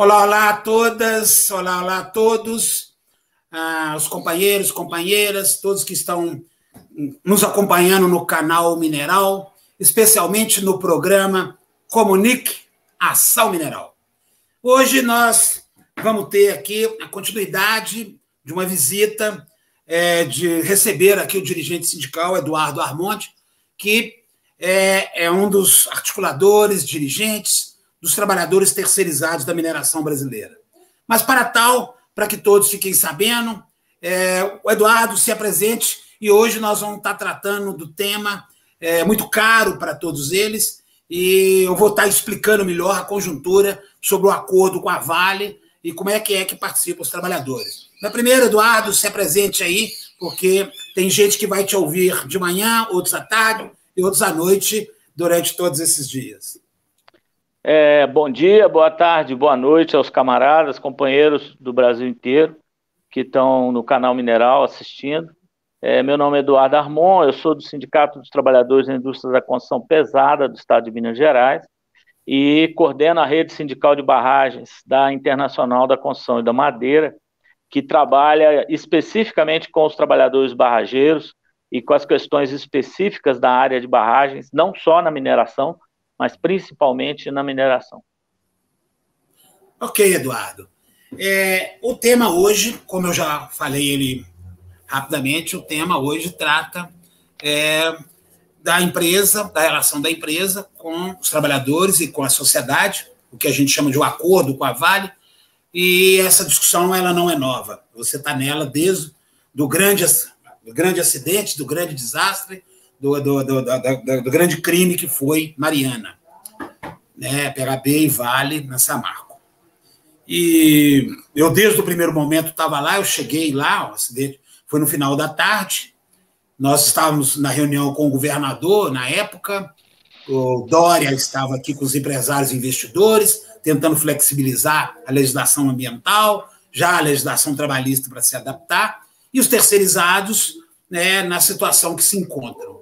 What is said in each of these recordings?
Olá, olá a todas, olá a todos, os companheiros, companheiras, todos que estão nos acompanhando no canal Mineral, especialmente no programa Comunique Ação Mineral. Hoje nós vamos ter aqui a continuidade de uma visita, de receber aqui o dirigente sindical, Eduardo Armonte, que é um dos articuladores, dirigentes, dos trabalhadores terceirizados da mineração brasileira. Mas para tal, para que todos fiquem sabendo, o Eduardo se apresente e hoje nós vamos estar tratando do tema muito caro para todos eles e eu vou estar explicando melhor a conjuntura sobre o acordo com a Vale e como é que participam os trabalhadores. Mas primeiro, Eduardo, se apresente aí, porque tem gente que vai te ouvir de manhã, outros à tarde e outros à noite durante todos esses dias. Bom dia, boa tarde, boa noite aos camaradas, companheiros do Brasil inteiro que estão no canal Mineral assistindo. Meu nome é Eduardo Armon, eu sou do Sindicato dos Trabalhadores da Indústria da Construção Pesada do Estado de Minas Gerais e coordeno a rede sindical de barragens da Internacional da Construção e da Madeira, que trabalha especificamente com os trabalhadores barrageiros e com as questões específicas da área de barragens, não só na mineração, mas principalmente na mineração. Ok, Eduardo. O tema hoje, como eu já falei ele rapidamente, o tema hoje trata da empresa, da relação da empresa com os trabalhadores e com a sociedade, o que a gente chama de um acordo com a Vale, e essa discussão ela não é nova. Você está nela desde do grande acidente, do grande desastre, do grande crime que foi Mariana, né, PHB e Vale na Samarco. E eu, desde o primeiro momento, estava lá, eu cheguei lá, o acidente foi no final da tarde, nós estávamos na reunião com o governador, na época, o Dória estava aqui com os empresários e investidores, tentando flexibilizar a legislação ambiental, já a legislação trabalhista para se adaptar, e os terceirizados, né, na situação que se encontram.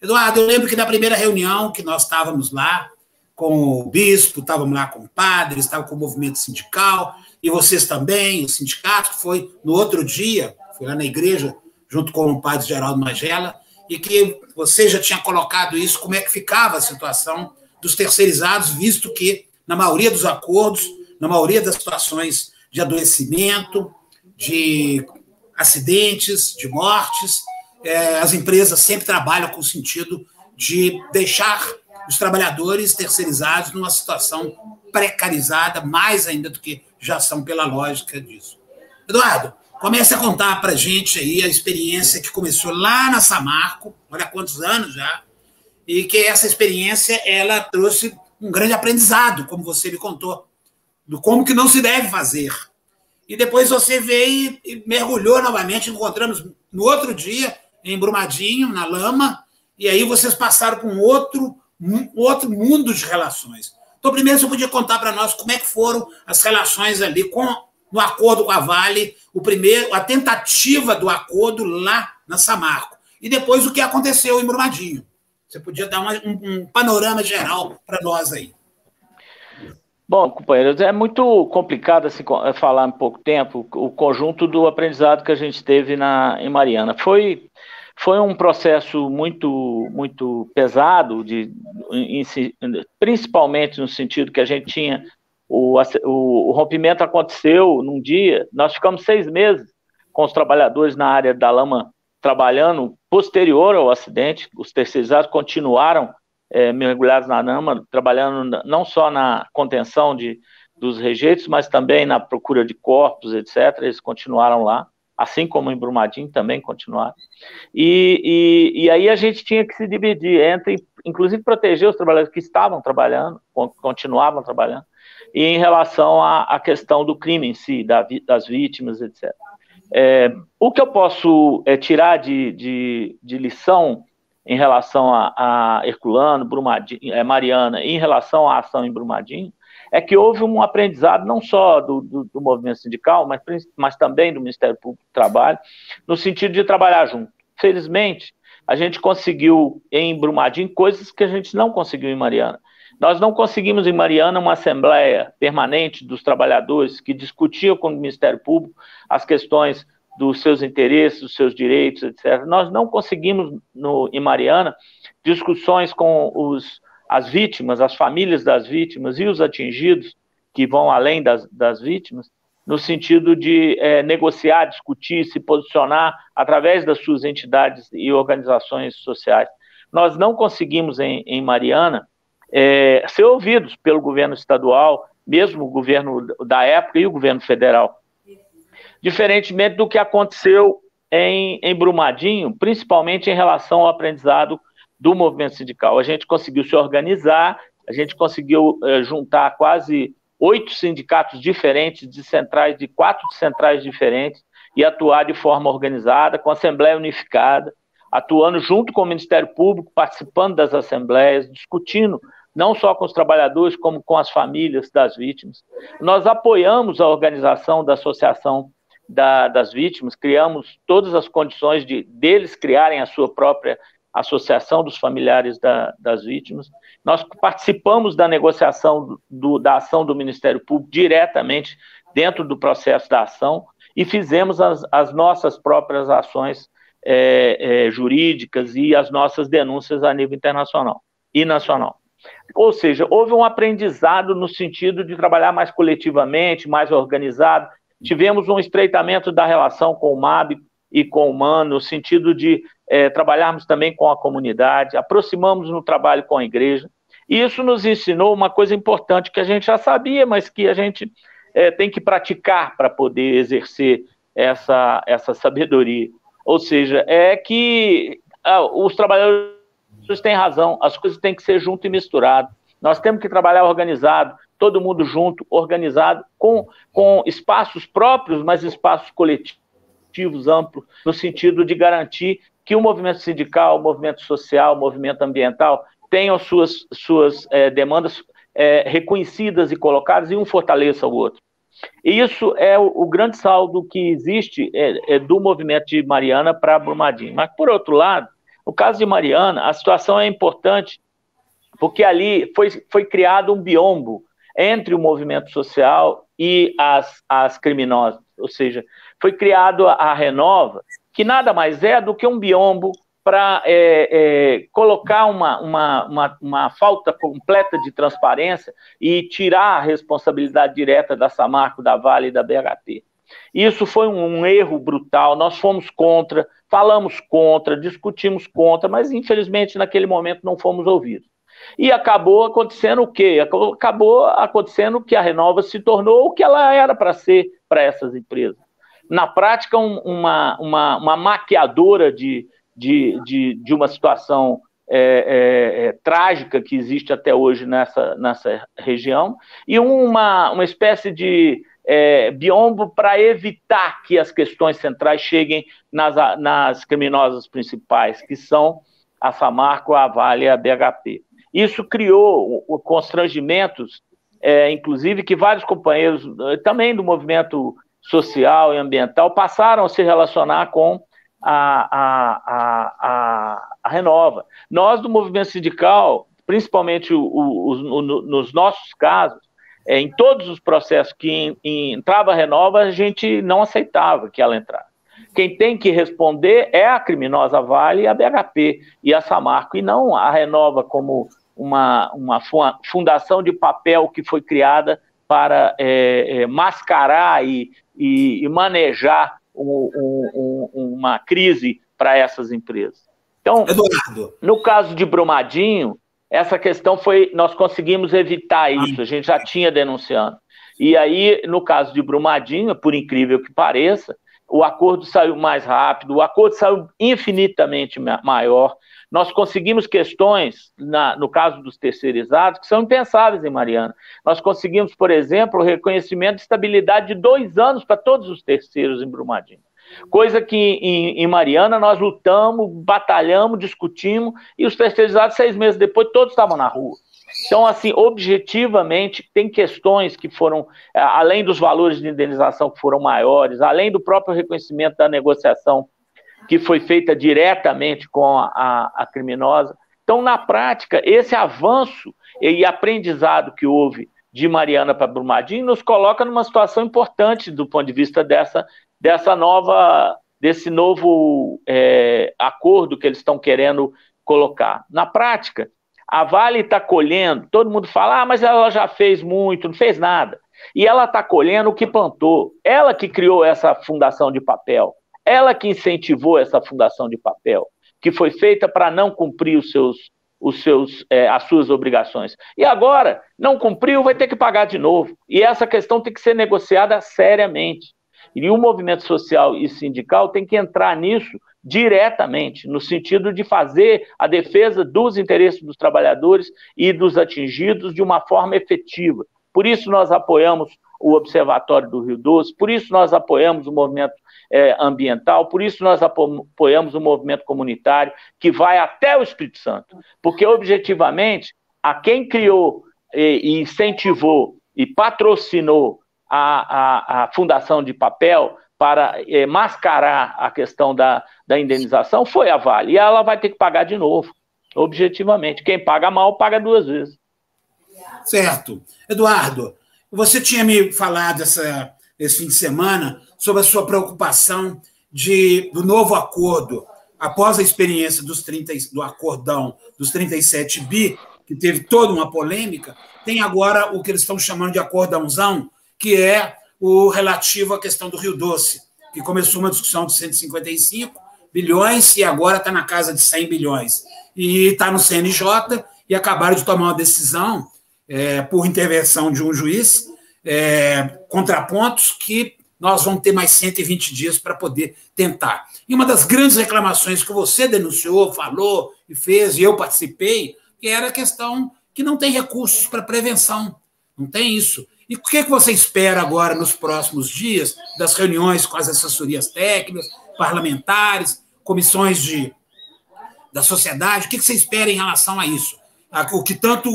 Eduardo, eu lembro que na primeira reunião que nós estávamos lá com o bispo, estávamos lá com o padre, estávamos com o movimento sindical, e vocês também, o sindicato, que foi no outro dia, foi lá na igreja, junto com o padre Geraldo Magela, e que você já tinha colocado isso, como é que ficava a situação dos terceirizados, visto que, na maioria dos acordos, na maioria das situações de adoecimento, de acidentes, de mortes, as empresas sempre trabalham com o sentido de deixar os trabalhadores terceirizados numa situação precarizada, mais ainda do que já são pela lógica disso. Eduardo, comece a contar para a gente aí a experiência que começou lá na Samarco, olha quantos anos já, e que essa experiência ela trouxe um grande aprendizado, como você me contou, do como que não se deve fazer. E depois você veio e mergulhou novamente, encontramos no outro dia, em Brumadinho, na lama, e aí vocês passaram por um outro mundo de relações. Então, primeiro, você podia contar para nós como é que foram as relações ali no acordo com a Vale, a tentativa do acordo lá na Samarco, e depois o que aconteceu em Brumadinho. Você podia dar um panorama geral para nós aí. Bom, companheiros, é muito complicado assim, falar em pouco tempo o conjunto do aprendizado que a gente teve em Mariana. Foi um processo muito pesado, principalmente no sentido que a gente tinha o rompimento aconteceu num dia, nós ficamos 6 meses com os trabalhadores na área da lama trabalhando posterior ao acidente, os terceirizados continuaram mergulhados na lama, trabalhando não só na contenção dos rejeitos, mas também na procura de corpos, etc. Eles continuaram lá, assim como em Brumadinho também continuaram. E aí a gente tinha que se dividir entre inclusive proteger os trabalhadores que estavam trabalhando, continuavam trabalhando, e em relação à questão do crime em si, das vítimas, etc. O que eu posso tirar de lição em relação a Herculano, Brumadinho, Mariana, em relação à ação em Brumadinho, é que houve um aprendizado não só do movimento sindical, mas também do Ministério Público do Trabalho, no sentido de trabalhar junto. Felizmente, a gente conseguiu em Brumadinho coisas que a gente não conseguiu em Mariana. Nós não conseguimos em Mariana uma assembleia permanente dos trabalhadores que discutiam com o Ministério Público as questões dos seus interesses, dos seus direitos, etc. Nós não conseguimos, em Mariana, discussões com as vítimas, as famílias das vítimas e os atingidos, que vão além das vítimas, no sentido de negociar, discutir, se posicionar através das suas entidades e organizações sociais. Nós não conseguimos, em Mariana, ser ouvidos pelo governo estadual, mesmo o governo da época e o governo federal. Diferentemente do que aconteceu em Brumadinho, principalmente em relação ao aprendizado do movimento sindical. A gente conseguiu se organizar, a gente conseguiu juntar quase 8 sindicatos diferentes, de 4 centrais diferentes, e atuar de forma organizada, com a Assembleia Unificada, atuando junto com o Ministério Público, participando das assembleias, discutindo não só com os trabalhadores, como com as famílias das vítimas. Nós apoiamos a organização da Associação das Vítimas, criamos todas as condições deles criarem a sua própria Associação dos Familiares das Vítimas. Nós participamos da negociação da ação do Ministério Público diretamente dentro do processo da ação e fizemos as nossas próprias ações jurídicas e as nossas denúncias a nível internacional e nacional. Ou seja, houve um aprendizado no sentido de trabalhar mais coletivamente, mais organizado. Tivemos um estreitamento da relação com o MAB e com o MAN, no sentido de trabalharmos também com a comunidade, aproximamos no trabalho com a igreja. E isso nos ensinou uma coisa importante que a gente já sabia, mas que a gente tem que praticar para poder exercer essa sabedoria. Ou seja, é que os trabalhadores têm razão, as coisas têm que ser junto e misturado. Nós temos que trabalhar organizado, todo mundo junto, organizado, com espaços próprios, mas espaços coletivos amplos, no sentido de garantir que o movimento sindical, o movimento social, o movimento ambiental tenham suas demandas reconhecidas e colocadas, e um fortaleça o outro. E isso é o grande saldo que existe do movimento de Mariana para Brumadinho. Mas, por outro lado, no caso de Mariana, a situação é importante, porque ali foi criado um biombo entre o movimento social e as criminosas, ou seja, foi criado a Renova, que nada mais é do que um biombo para colocar uma falta completa de transparência e tirar a responsabilidade direta da Samarco, da Vale e da BHP. Isso foi um erro brutal, nós fomos contra, falamos contra, discutimos contra, mas infelizmente naquele momento não fomos ouvidos. E acabou acontecendo o quê? Acabou acontecendo que a Renova se tornou o que ela era para ser para essas empresas. Na prática, uma maquiadora de uma situação trágica que existe até hoje nessa região, e uma espécie de biombo para evitar que as questões centrais cheguem nas criminosas principais, que são a Samarco, a Vale e a BHP. Isso criou constrangimentos, inclusive que vários companheiros, também do movimento social e ambiental, passaram a se relacionar com a Renova. Nós, do movimento sindical, principalmente nos nossos casos, em todos os processos que entrava a Renova, a gente não aceitava que ela entrasse. Quem tem que responder é a criminosa Vale, a BHP e a Samarco, e não a Renova como uma fundação de papel que foi criada para mascarar e manejar uma crise para essas empresas. Então, Eduardo, no caso de Brumadinho, essa questão nós conseguimos evitar isso, a gente já tinha denunciando. E aí, no caso de Brumadinho, por incrível que pareça, o acordo saiu mais rápido, o acordo saiu infinitamente maior. Nós conseguimos questões, no caso dos terceirizados, que são impensáveis em Mariana. Nós conseguimos, por exemplo, o reconhecimento de estabilidade de 2 anos para todos os terceiros em Brumadinho. Coisa que em Mariana nós lutamos, batalhamos, discutimos, e os terceirizados, 6 meses depois, todos estavam na rua. Então, assim, objetivamente, tem questões que foram, além dos valores de indenização que foram maiores, além do próprio reconhecimento da negociação que foi feita diretamente com a criminosa. Então, na prática, esse avanço e aprendizado que houve de Mariana para Brumadinho nos coloca numa situação importante do ponto de vista desse novo acordo que eles estão querendo colocar. Na prática, a Vale está colhendo, todo mundo fala, mas ela já fez muito, não fez nada. E ela está colhendo o que plantou. Ela que criou essa fundação de papel. Ela que incentivou essa fundação de papel, que foi feita para não cumprir as suas obrigações. E agora, não cumpriu, vai ter que pagar de novo. E essa questão tem que ser negociada seriamente. E o movimento social e sindical tem que entrar nisso diretamente, no sentido de fazer a defesa dos interesses dos trabalhadores e dos atingidos de uma forma efetiva. Por isso nós apoiamos o Observatório do Rio Doce, por isso nós apoiamos o movimento ambiental, por isso nós apoiamos o movimento comunitário, que vai até o Espírito Santo, porque objetivamente, a quem criou e incentivou e patrocinou a fundação de papel para mascarar a questão da indenização foi a Vale, e ela vai ter que pagar de novo, objetivamente. Quem paga mal, paga 2 vezes. Certo. Eduardo, você tinha me falado esse fim de semana sobre a sua preocupação do novo acordo, após a experiência do acordão dos 37 bi, que teve toda uma polêmica, tem agora o que eles estão chamando de acordãozão, que é o relativo à questão do Rio Doce, que começou uma discussão de 155 bilhões e agora está na casa de 100 bilhões. E está no CNJ e acabaram de tomar uma decisão, por intervenção de um juiz, contrapontos que nós vamos ter mais 120 dias para poder tentar. E uma das grandes reclamações que você denunciou, falou e fez, e eu participei, que era a questão que não tem recursos para prevenção. Não tem isso. E o que você espera agora, nos próximos dias, das reuniões com as assessorias técnicas, parlamentares, comissões da sociedade? O que você espera em relação a isso? O que tanto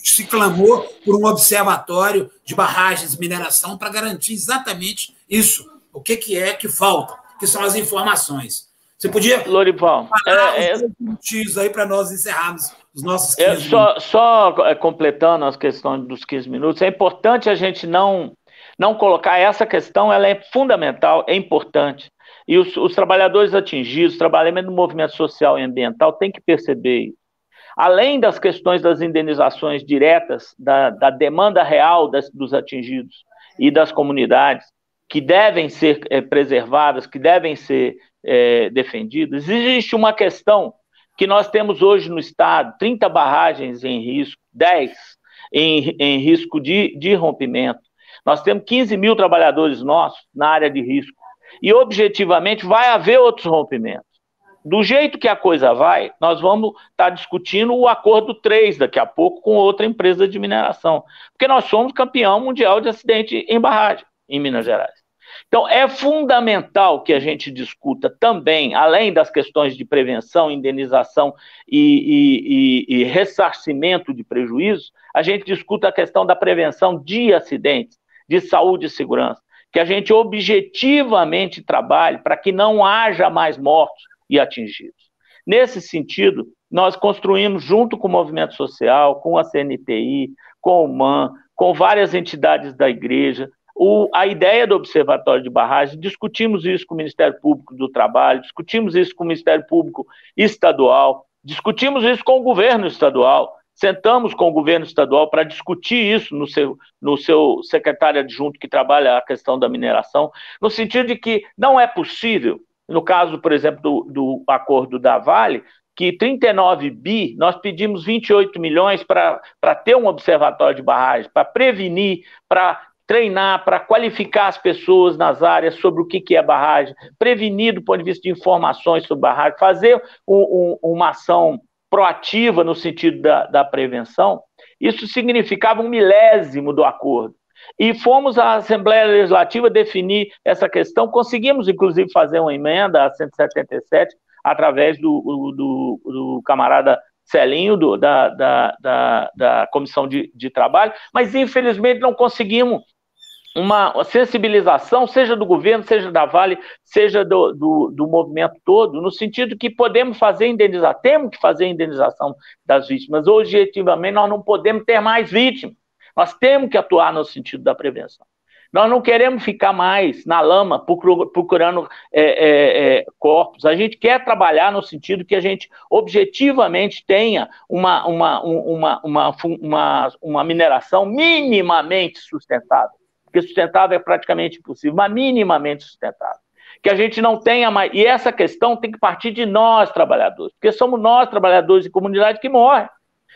se clamou por um observatório de barragens de mineração para garantir exatamente isso. O que é que falta? Que são as informações. Você podia Lorival, minutinhos aí para nós encerrarmos os nossos 15 minutos. Só completando as questões dos 15 minutos, é importante a gente não colocar essa questão, ela é fundamental, é importante. E os trabalhadores atingidos, trabalhando no movimento social e ambiental, têm que perceber isso. Além das questões das indenizações diretas, da demanda real dos atingidos e das comunidades, que devem ser preservadas, que devem ser defendidas, existe uma questão que nós temos hoje no Estado, 30 barragens em risco, 10 em risco de rompimento. Nós temos 15 mil trabalhadores nossos na área de risco. E, objetivamente, vai haver outros rompimentos. Do jeito que a coisa vai, nós vamos estar discutindo o acordo 3 daqui a pouco com outra empresa de mineração, porque nós somos campeão mundial de acidente em barragem, em Minas Gerais. Então, é fundamental que a gente discuta também, além das questões de prevenção, indenização e ressarcimento de prejuízos, a gente discuta a questão da prevenção de acidentes, de saúde e segurança, que a gente objetivamente trabalhe para que não haja mais mortos e atingidos. Nesse sentido, nós construímos, junto com o movimento social, com a CNTI, com o MAN, com várias entidades da igreja, a ideia do Observatório de Barragens. Discutimos isso com o Ministério Público do Trabalho, discutimos isso com o Ministério Público Estadual, discutimos isso com o governo estadual, sentamos com o governo estadual para discutir isso no seu secretário adjunto que trabalha a questão da mineração, no sentido de que não é possível, no caso, por exemplo, do acordo da Vale, que 39 bi, nós pedimos 28 milhões para ter um observatório de barragens, para prevenir, para treinar para qualificar as pessoas nas áreas sobre o que é barragem, prevenir do ponto de vista de informações sobre barragem, fazer uma ação proativa no sentido da prevenção, isso significava 1/1000 do acordo. E fomos à Assembleia Legislativa definir essa questão, conseguimos, inclusive, fazer uma emenda a 177, através do camarada Celinho, da Comissão de Trabalho, mas, infelizmente, não conseguimos uma sensibilização, seja do governo, seja da Vale, seja do movimento todo, no sentido que podemos fazer indenização, temos que fazer indenização das vítimas. Objetivamente, nós não podemos ter mais vítimas. Nós temos que atuar no sentido da prevenção. Nós não queremos ficar mais na lama procurando corpos. A gente quer trabalhar no sentido que a gente objetivamente tenha uma mineração minimamente sustentável. Porque sustentável é praticamente impossível, mas minimamente sustentável. Que a gente não tenha mais... E essa questão tem que partir de nós, trabalhadores, porque somos nós, trabalhadores de comunidade, que morrem.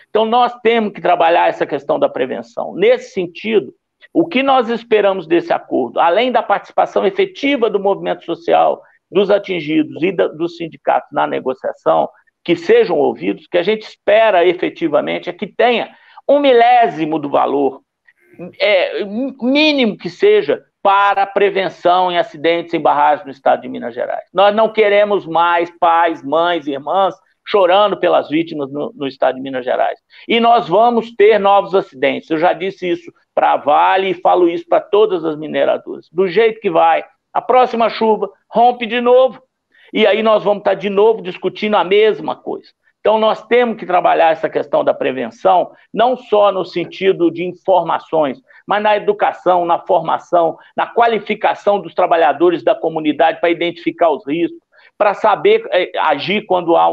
Então, nós temos que trabalhar essa questão da prevenção. Nesse sentido, o que nós esperamos desse acordo, além da participação efetiva do movimento social, dos atingidos e dos sindicatos na negociação, que sejam ouvidos, que a gente espera efetivamente é que tenha 1/1000 do valor, mínimo que seja, para a prevenção em acidentes em barragens no estado de Minas Gerais. Nós não queremos mais pais, mães, irmãs chorando pelas vítimas no estado de Minas Gerais. E nós vamos ter novos acidentes. Eu já disse isso para a Vale e falo isso para todas as mineradoras. Do jeito que vai, a próxima chuva rompe de novo, e aí nós vamos estar de novo discutindo a mesma coisa. Então, nós temos que trabalhar essa questão da prevenção, não só no sentido de informações, mas na educação, na formação, na qualificação dos trabalhadores da comunidade para identificar os riscos, para saber agir quando há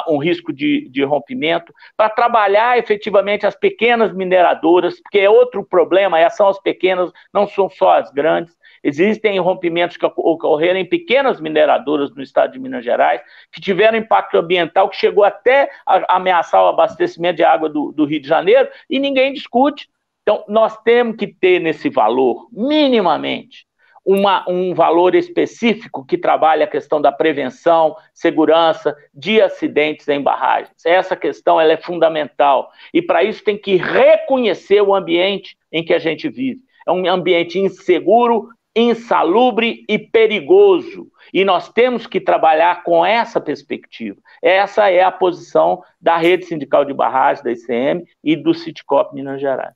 um risco de rompimento, para trabalhar efetivamente as pequenas mineradoras, porque é outro problema, são as pequenas, não são só as grandes. Existem rompimentos que ocorreram em pequenas mineradoras no estado de Minas Gerais, que tiveram impacto ambiental, que chegou até a ameaçar o abastecimento de água do Rio de Janeiro, e ninguém discute. Então, nós temos que ter nesse valor, minimamente, um valor específico que trabalhe a questão da prevenção, segurança de acidentes em barragens. Essa questão ela é fundamental. E, para isso, tem que reconhecer o ambiente em que a gente vive. É um ambiente inseguro, insalubre e perigoso. E nós temos que trabalhar com essa perspectiva. Essa é a posição da Rede Sindical de Barragens, da ICM, e do Citicop Minas Gerais.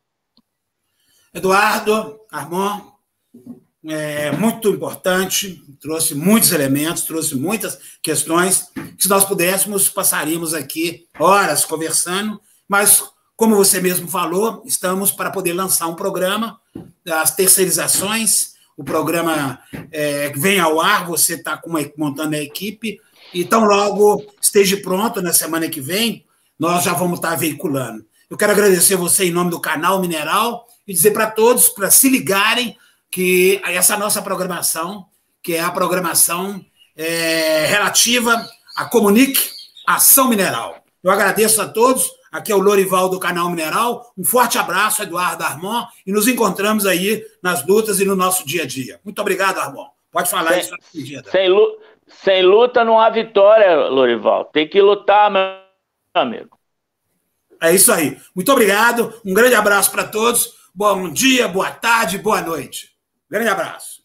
Eduardo Armon, muito importante, trouxe muitos elementos, trouxe muitas questões, que se nós pudéssemos, passaríamos aqui horas conversando, mas, como você mesmo falou, estamos para poder lançar um programa das terceirizações, o programa vem ao ar, você está montando a equipe, e tão logo esteja pronto, na semana que vem, nós já vamos estar veiculando. Eu quero agradecer você em nome do Canal Mineral e dizer para todos, para se ligarem, que essa nossa programação, que é a programação relativa à Comunique Ação Mineral. Eu agradeço a todos, aqui é o Lorival do Canal Mineral, um forte abraço, Eduardo Armon, e nos encontramos aí nas lutas e no nosso dia a dia. Muito obrigado, Armon. Pode falar isso na pedida. Sem luta não há vitória, Lorival. Tem que lutar, meu amigo. É isso aí. Muito obrigado, um grande abraço para todos, bom dia, boa tarde, boa noite. Grande abraço.